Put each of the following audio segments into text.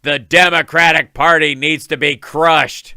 The Democratic Party needs to be crushed.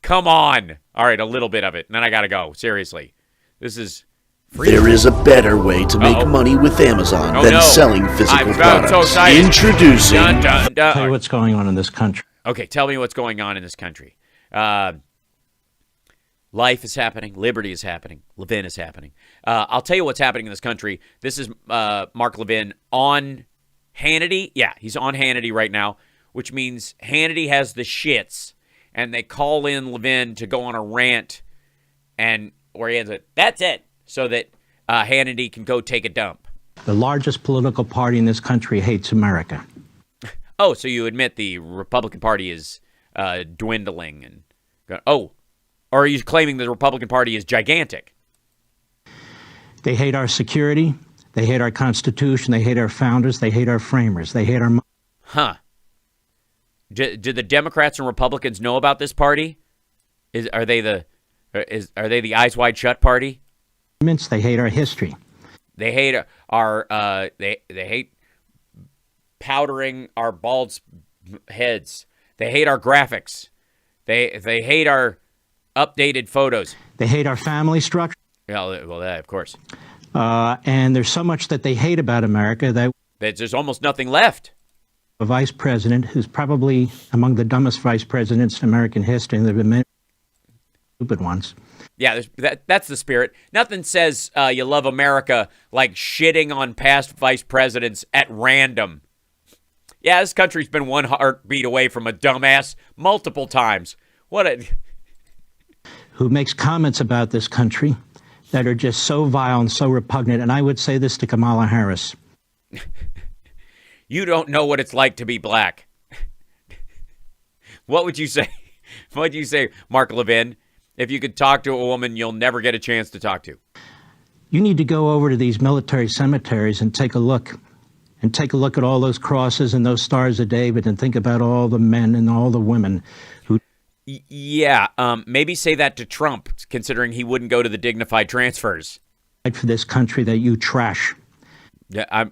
Come on. All right, a little bit of it, and then I got to go. Seriously. This is free. There is a better way to make money with Amazon than selling physical products. Introducing... Tell you what's going on in this country. Okay, tell me what's going on in this country. Life is happening. Liberty is happening. Levin is happening. I'll tell you what's happening in this country. This is Mark Levin on Hannity. Yeah, he's on Hannity right now, which means Hannity has the shits, and they call in Levin to go on a rant, and where he ends it, that's it, so that Hannity can go take a dump. The largest political party in this country hates America. Oh, so you admit the Republican Party is dwindling and or are you claiming the Republican Party is gigantic? They hate our security. They hate our Constitution. They hate our founders. They hate our framers. They hate our... Huh. Do the Democrats and Republicans know about this party? Are they the eyes wide shut party? They hate our history. They hate our they hate powdering our bald heads. They hate our graphics. They hate our updated photos. They hate our family structure. Yeah, well, that, of course. And there's so much that they hate about America that there's almost nothing left. A vice president who's probably among the dumbest vice presidents in American history, and there have been many stupid ones. Yeah, that's the spirit. Nothing says you love America like shitting on past vice presidents at random. Yeah, this country's been one heartbeat away from a dumbass multiple times. Who makes comments about this country that are just so vile and so repugnant. And I would say this to Kamala Harris. You don't know what it's like to be black. What would you say? What would you say, Mark Levin, if you could talk to a woman you'll never get a chance to talk to? You need to go over to these military cemeteries and take a look. And take a look at all those crosses and those stars of David and think about all the men and all the women who... Yeah, maybe say that to Trump, considering he wouldn't go to the dignified transfers. For this country that you trash. Yeah,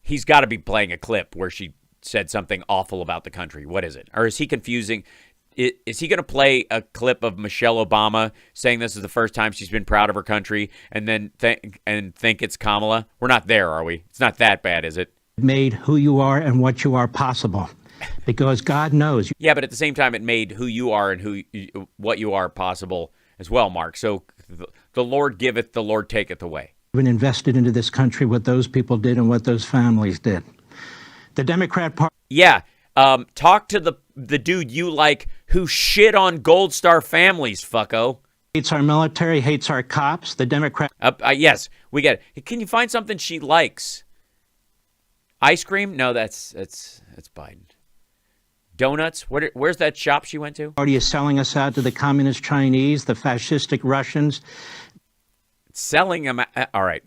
he's got to be playing a clip where she said something awful about the country. What is it? Or is he confusing? Is he going to play a clip of Michelle Obama saying this is the first time she's been proud of her country and then think it's Kamala? We're not there, are we? It's not that bad, is it? Made who you are and what you are possible. Because God knows. Yeah, but at the same time, it made who you are and what you are possible as well, Mark. So the Lord giveth, the Lord taketh away. Been invested into this country what those people did and what those families did. The Democrat Party. Yeah. Talk to the dude you like who shit on Gold Star families, fucko. Hates our military, hates our cops. The Democrat. Yes, we get it. Can you find something she likes? Ice cream? No, that's Biden. Donuts? Where's that shop she went to? Party is selling us out to the communist Chinese, the fascistic Russians. Selling them. All right.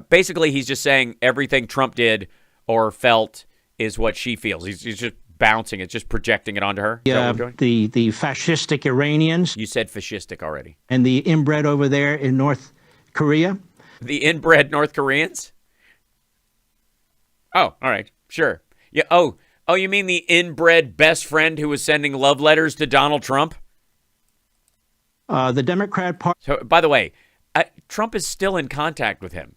Basically, he's just saying everything Trump did or felt is what she feels. He's just bouncing it, just projecting it onto her. Yeah, the fascistic Iranians. You said fascistic already. And the inbred over there in North Korea. The inbred North Koreans? Oh, all right. Sure. Yeah. Oh, you mean the inbred best friend who was sending love letters to Donald Trump? The Democrat Party. So, by the way, Trump is still in contact with him.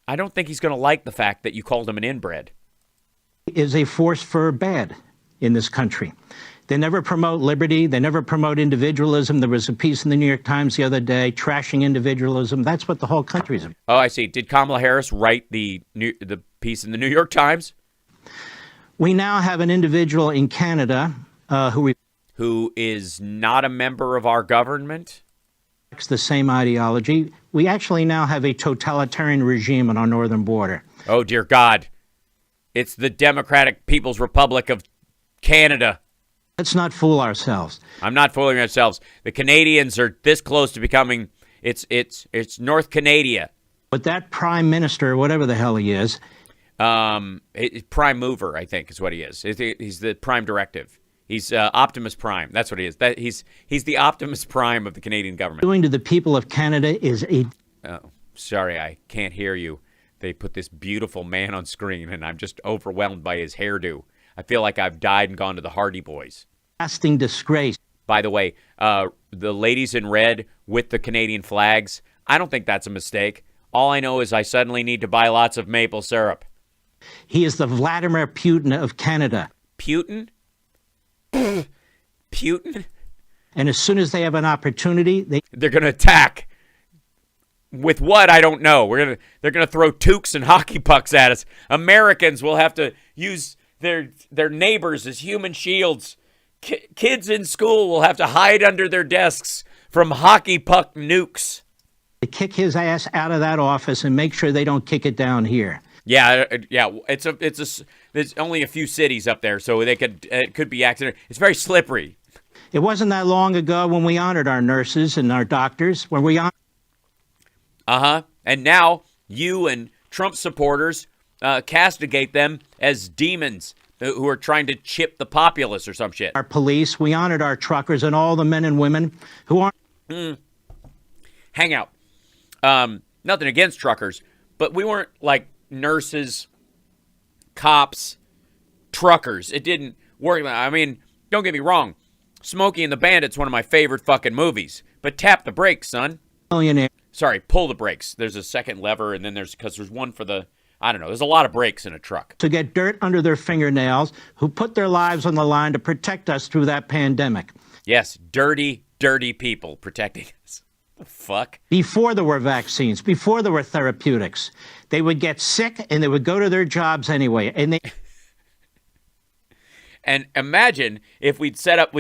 I don't think he's going to like the fact that you called him an inbred. Is a force for bad in this country. They never promote liberty. They never promote individualism. There was a piece in the New York Times the other day trashing individualism. That's what the whole country's about. Oh, I see. Did Kamala Harris write the piece in the New York Times? We now have an individual in Canada who is not a member of our government. The same ideology. We actually now have a totalitarian regime on our northern border. Oh, dear God. It's the Democratic People's Republic of Canada. Let's not fool ourselves. I'm not fooling ourselves. The Canadians are this close to becoming, it's North Canada. But that prime minister, whatever the hell he is. Prime mover, I think, is what he is. He's the prime directive. He's Optimus Prime. That's what he is. He's the Optimus Prime of the Canadian government. Doing to the people of Canada is a... Oh, sorry, I can't hear you. they put this beautiful man on screen, and I'm just overwhelmed by his hairdo. I feel like I've died and gone to the Hardy Boys. Lasting disgrace. By the way, the ladies in red with the Canadian flags, I don't think that's a mistake. All I know is I suddenly need to buy lots of maple syrup. He is the Vladimir Putin of Canada. Putin? Putin? And as soon as they have an opportunity, they're going to attack. With what, I don't know. They're gonna throw toques and hockey pucks at us. Americans will have to use their neighbors as human shields. Kids in school will have to hide under their desks from hockey puck nukes. They kick his ass out of that office and make sure they don't kick it down here. Yeah. There's only a few cities up there, so it could be accident. It's very slippery. It wasn't that long ago when we honored our nurses and our doctors. When we And now you and Trump supporters castigate them as demons who are trying to chip the populace or some shit. Our police, we honored our truckers and all the men and women who aren't. Hang out. Nothing against truckers, but we weren't like nurses, cops, truckers. It didn't work. I mean, don't get me wrong. Smokey and the Bandit's one of my favorite fucking movies, but tap the brakes, son. Millionaire. Sorry, pull the brakes. There's a second lever, and then there's one for the, I don't know. There's a lot of brakes in a truck. To get dirt under their fingernails, who put their lives on the line to protect us through that pandemic. Yes, dirty, dirty people protecting us. The fuck? Before there were vaccines, before there were therapeutics, they would get sick and they would go to their jobs anyway. And imagine if we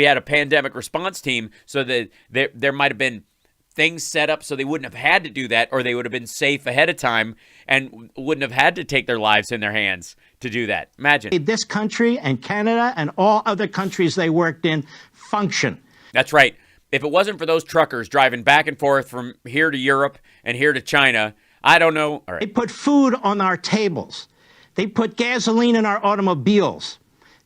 had a pandemic response team so that there might have been things set up so they wouldn't have had to do that, or they would have been safe ahead of time and wouldn't have had to take their lives in their hands to do that. Imagine. This country and Canada and all other countries they worked in function. That's right. If it wasn't for those truckers driving back and forth from here to Europe and here to China, I don't know. All right. They put food on our tables. They put gasoline in our automobiles.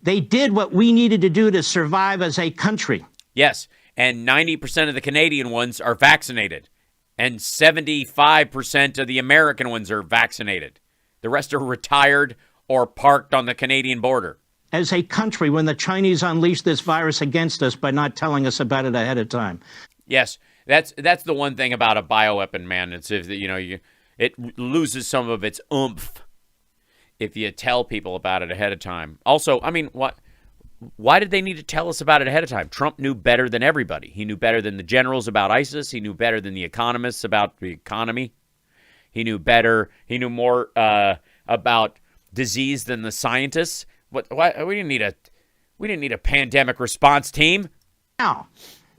They did what we needed to do to survive as a country. Yes. And 90% of the Canadian ones are vaccinated. And 75% of the American ones are vaccinated. The rest are retired or parked on the Canadian border. As a country, when the Chinese unleashed this virus against us by not telling us about it ahead of time. Yes, that's the one thing about a bioweapon, man. It's if it loses some of its oomph if you tell people about it ahead of time. Also, I mean, why did they need to tell us about it ahead of time? Trump knew better than everybody. He knew better than the generals about ISIS. He knew better than the economists about the economy. He knew more about disease than the scientists. Why we didn't need a pandemic response team. Now,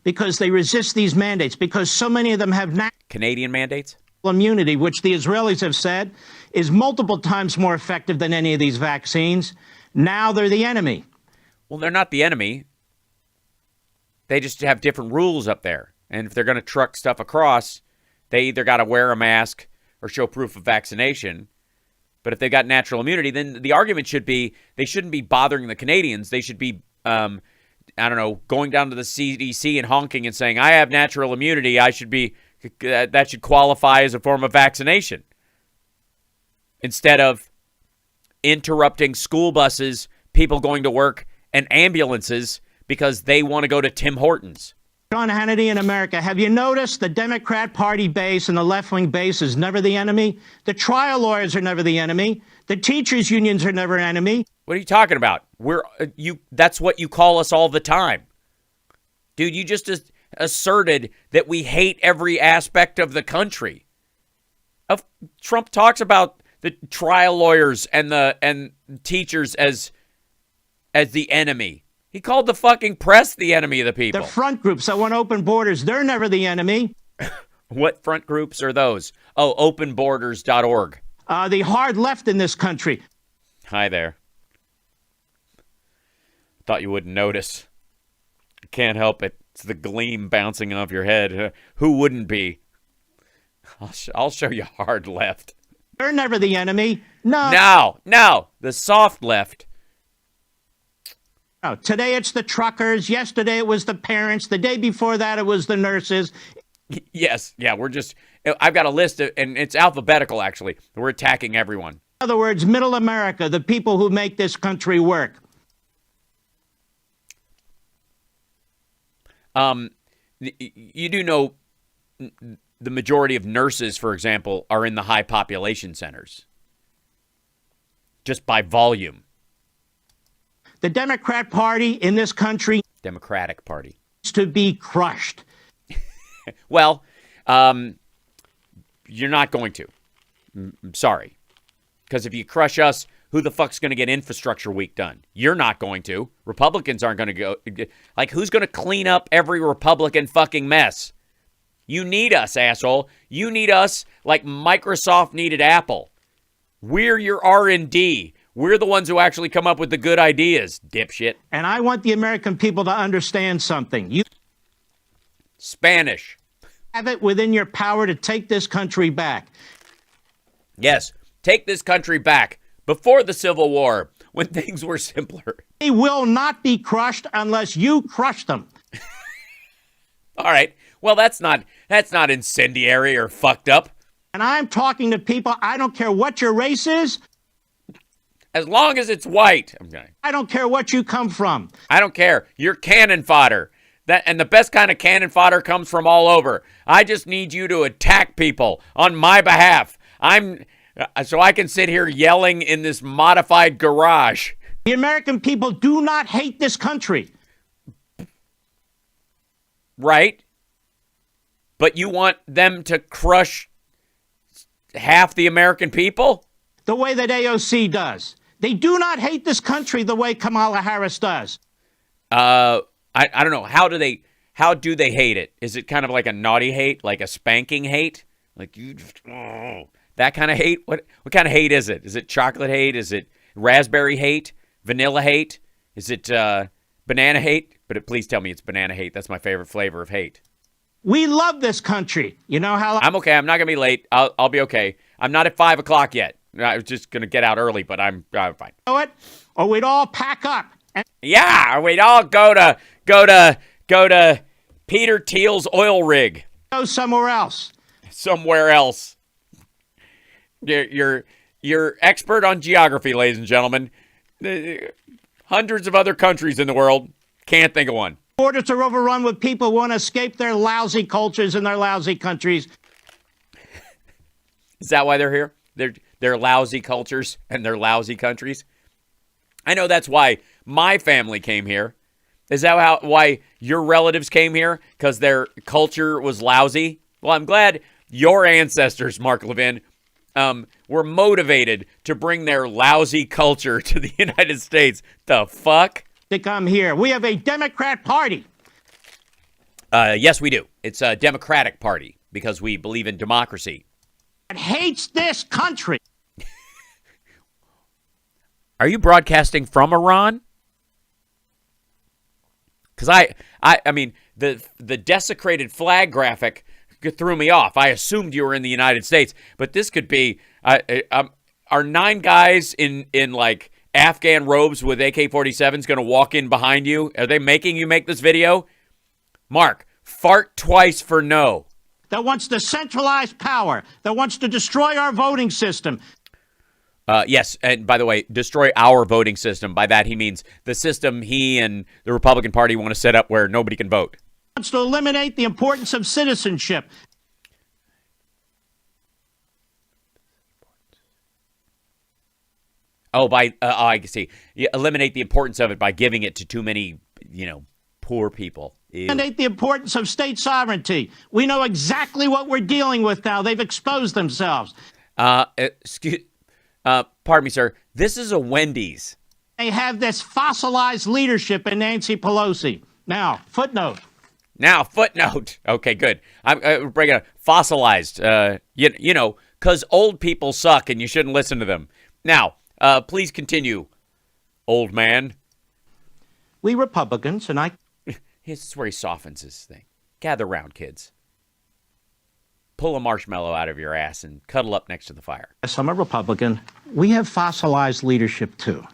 because they resist these mandates, because so many of them have Canadian mandates? Immunity, which the Israelis have said is multiple times more effective than any of these vaccines. Now they're the enemy. Well, they're not the enemy. They just have different rules up there. And if they're going to truck stuff across, they either got to wear a mask or show proof of vaccination. But if they've got natural immunity, then the argument should be they shouldn't be bothering the Canadians. They should be, going down to the CDC and honking and saying, I have natural immunity. That should qualify as a form of vaccination. Instead of interrupting school buses, people going to work, and ambulances because they want to go to Tim Hortons. Sean Hannity in America, have you noticed the Democrat Party base and the left-wing base is never the enemy? The trial lawyers are never the enemy. The teachers' unions are never an enemy. What are you talking about? That's what you call us all the time. Dude, you just asserted that we hate every aspect of the country. Trump talks about the trial lawyers and teachers as the enemy. He called the fucking press the enemy of the people. The front groups that want open borders, they're never the enemy. What front groups are those? Oh, openborders.org. The hard left in this country. Hi there. Thought you wouldn't notice. Can't help it. It's the gleam bouncing off your head. Who wouldn't be? I'll show you hard left. They're never the enemy. No. The soft left. Today it's the truckers. Yesterday it was the parents. The day before that it was the nurses. Yes. Yeah, we're just I've got a list, and it's alphabetical, actually. We're attacking everyone. In other words, middle America, the people who make this country work. You do know the majority of nurses, for example, are in the high population centers, just by volume. The Democrat Party in this country, Democratic Party, needs to be crushed. Well, you're not going to. I'm sorry. Because if you crush us, who the fuck's going to get infrastructure week done? You're not going to. Republicans aren't going to go. Like, who's going to clean up every Republican fucking mess? You need us, asshole. You need us like Microsoft needed Apple. We're your R&D. We're the ones who actually come up with the good ideas, dipshit. And I want the American people to understand something. You Spanish. have it within your power to take this country back. Yes, take this country back. Before the Civil War, when things were simpler. They will not be crushed unless you crush them. All right. Well, that's not incendiary or fucked up. And I'm talking to people, I don't care what your race is. As long as it's white. I don't care what you come from. I don't care. You're cannon fodder. And the best kind of cannon fodder comes from all over. I just need you to attack people on my behalf. So I can sit here yelling in this modified garage. The American people do not hate this country. Right? But you want them to crush half the American people? The way that AOC does. They do not hate this country the way Kamala Harris does. I don't know. How do they hate it? Is it kind of like a naughty hate, like a spanking hate? Like you just, that kind of hate? What kind of hate is it? Is it chocolate hate? Is it raspberry hate? Vanilla hate? Is it banana hate? But please tell me it's banana hate. That's my favorite flavor of hate. We love this country. You know how I'm okay. I'm not gonna be late. I'll be okay. I'm not at 5 o'clock yet. I was just gonna get out early, but I'm fine. You know it? Or we'd all pack up. Yeah, we'd all go to Peter Thiel's oil rig. Go somewhere else. Somewhere else. You're expert on geography, ladies and gentlemen. Hundreds of other countries in the world. Can't think of one. Borders are overrun with people who want to escape their lousy cultures and their lousy countries. Is that why they're here? They're lousy cultures and their lousy countries? I know that's why my family came here. Is that why your relatives came here? Because their culture was lousy? Well, I'm glad your ancestors, Mark Levin, were motivated to bring their lousy culture to the United States. The fuck? To come here. We have a Democrat Party. Yes, we do. It's a Democratic Party because we believe in democracy. It hates this country. Are you broadcasting from Iran? Because I mean, the desecrated flag graphic threw me off. I assumed you were in the United States, but this could be. Are 9 guys in like Afghan robes with AK-47s going to walk in behind you? Are they making you make this video? Mark, fart twice for no. That wants to centralize power. That wants to destroy our voting system. Yes, and by the way, destroy our voting system. By that, he means the system he and the Republican Party want to set up where nobody can vote. Wants to eliminate the importance of citizenship. Oh, I can see. You eliminate the importance of it by giving it to too many, poor people. Ew. Eliminate the importance of state sovereignty. We know exactly what we're dealing with now. They've exposed themselves. Pardon me, sir. This is a Wendy's. They have this fossilized leadership in Nancy Pelosi. Now, footnote. Okay, good. I'm bringing a fossilized. Because old people suck and you shouldn't listen to them. Now, please continue, old man. We Republicans, and I... This is where he softens his thing. Gather round, kids. Pull a marshmallow out of your ass and cuddle up next to the fire. Yes, I'm a Republican. We have fossilized leadership, too.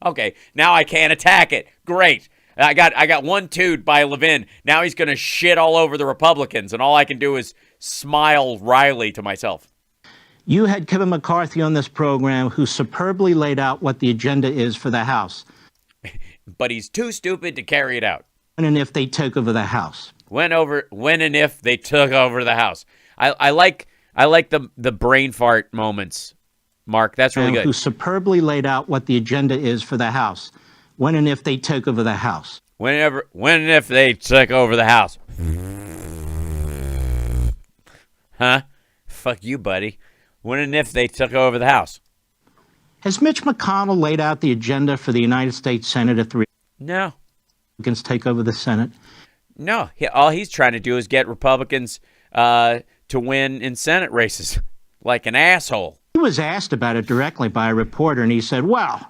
Okay, now I can't attack it. Great. I got one toot by Levin. Now he's going to shit all over the Republicans, and all I can do is smile wryly to myself. You had Kevin McCarthy on this program who superbly laid out what the agenda is for the House. But he's too stupid to carry it out. When and if they took over the House. When and if they took over the House. I like the brain fart moments, Mark. That's really good. Who superbly laid out what the agenda is for the House. When and if they took over the House. When and if they took over the House. Huh? Fuck you, buddy. When and if they took over the House. Has Mitch McConnell laid out the agenda for the United States Senate if the No. Republicans take over the Senate? No. All he's trying to do is get Republicans to win in Senate races like an asshole. He was asked about it directly by a reporter, and he said, well,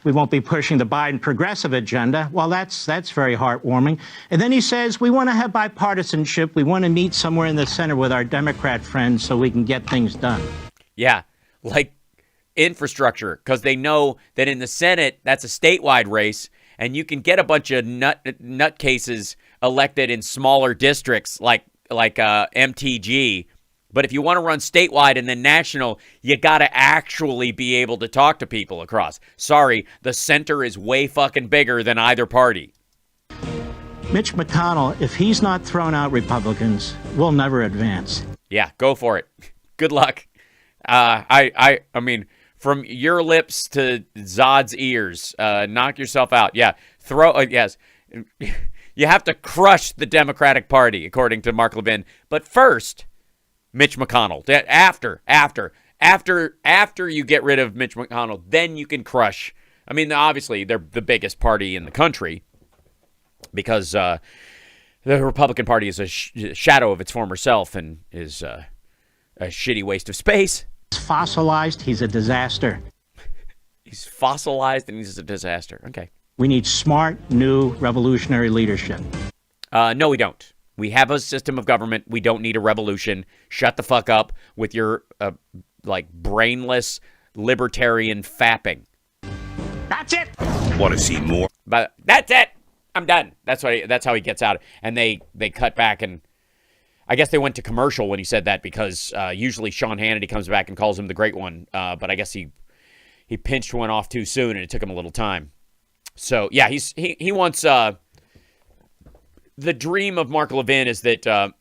we won't be pushing the Biden progressive agenda. Well, that's very heartwarming. And then he says, we want to have bipartisanship. We want to meet somewhere in the center with our Democrat friends so we can get things done. Yeah, like infrastructure, because they know that in the Senate, that's a statewide race, and you can get a bunch of nutcases elected in smaller districts like MTG. But if you want to run statewide and then national, you got to actually be able to talk to people across. Sorry, the center is way fucking bigger than either party. Mitch McConnell, if he's not thrown out Republicans, will never advance. Yeah, go for it. Good luck. I mean, from your lips to Zod's ears, knock yourself out. Yeah, yes. You have to crush the Democratic Party, according to Mark Levin. But first, Mitch McConnell. After you get rid of Mitch McConnell, then you can crush. I mean, obviously, they're the biggest party in the country because the Republican Party is a shadow of its former self and is a shitty waste of space. He's fossilized. He's a disaster. He's fossilized and he's a disaster. Okay. We need smart, new, revolutionary leadership. No, we don't. We have a system of government. We don't need a revolution. Shut the fuck up with your brainless libertarian fapping. That's it. Want to see more? But that's it. I'm done. That's how he gets out. And they cut back, and I guess they went to commercial when he said that because usually Sean Hannity comes back and calls him the Great One. But I guess he pinched one off too soon, and it took him a little time. So yeah, he wants. The dream of Mark Levin is that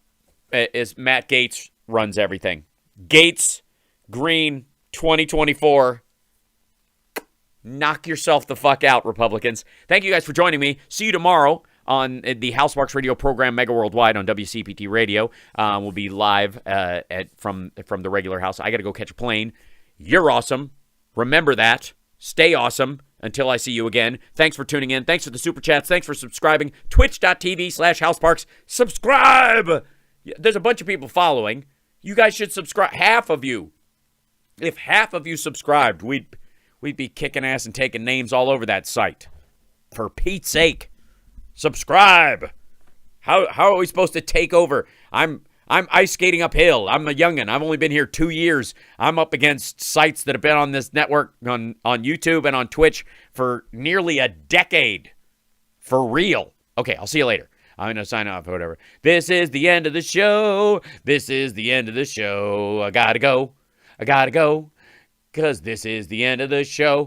is Matt Gaetz runs everything. Gaetz, Green, 2024. Knock yourself the fuck out, Republicans. Thank you guys for joining me. See you tomorrow on the Housemarks radio program, Mega Worldwide on WCPT Radio. We'll be live from the regular house. I got to go catch a plane. You're awesome. Remember that. Stay awesome. Until I see you again, thanks for tuning in. Thanks for the super chats. Thanks for subscribing. Twitch.tv/houseparks. Subscribe! There's a bunch of people following. You guys should subscribe. Half of you. If half of you subscribed, we'd be kicking ass and taking names all over that site. For Pete's sake. Subscribe! How are we supposed to take over? I'm ice skating uphill. I'm a youngin'. I've only been here 2 years. I'm up against sites that have been on this network on YouTube and on Twitch for nearly a decade. For real. Okay, I'll see you later. I'm going to sign off or whatever. This is the end of the show. This is the end of the show. I gotta go. Because this is the end of the show.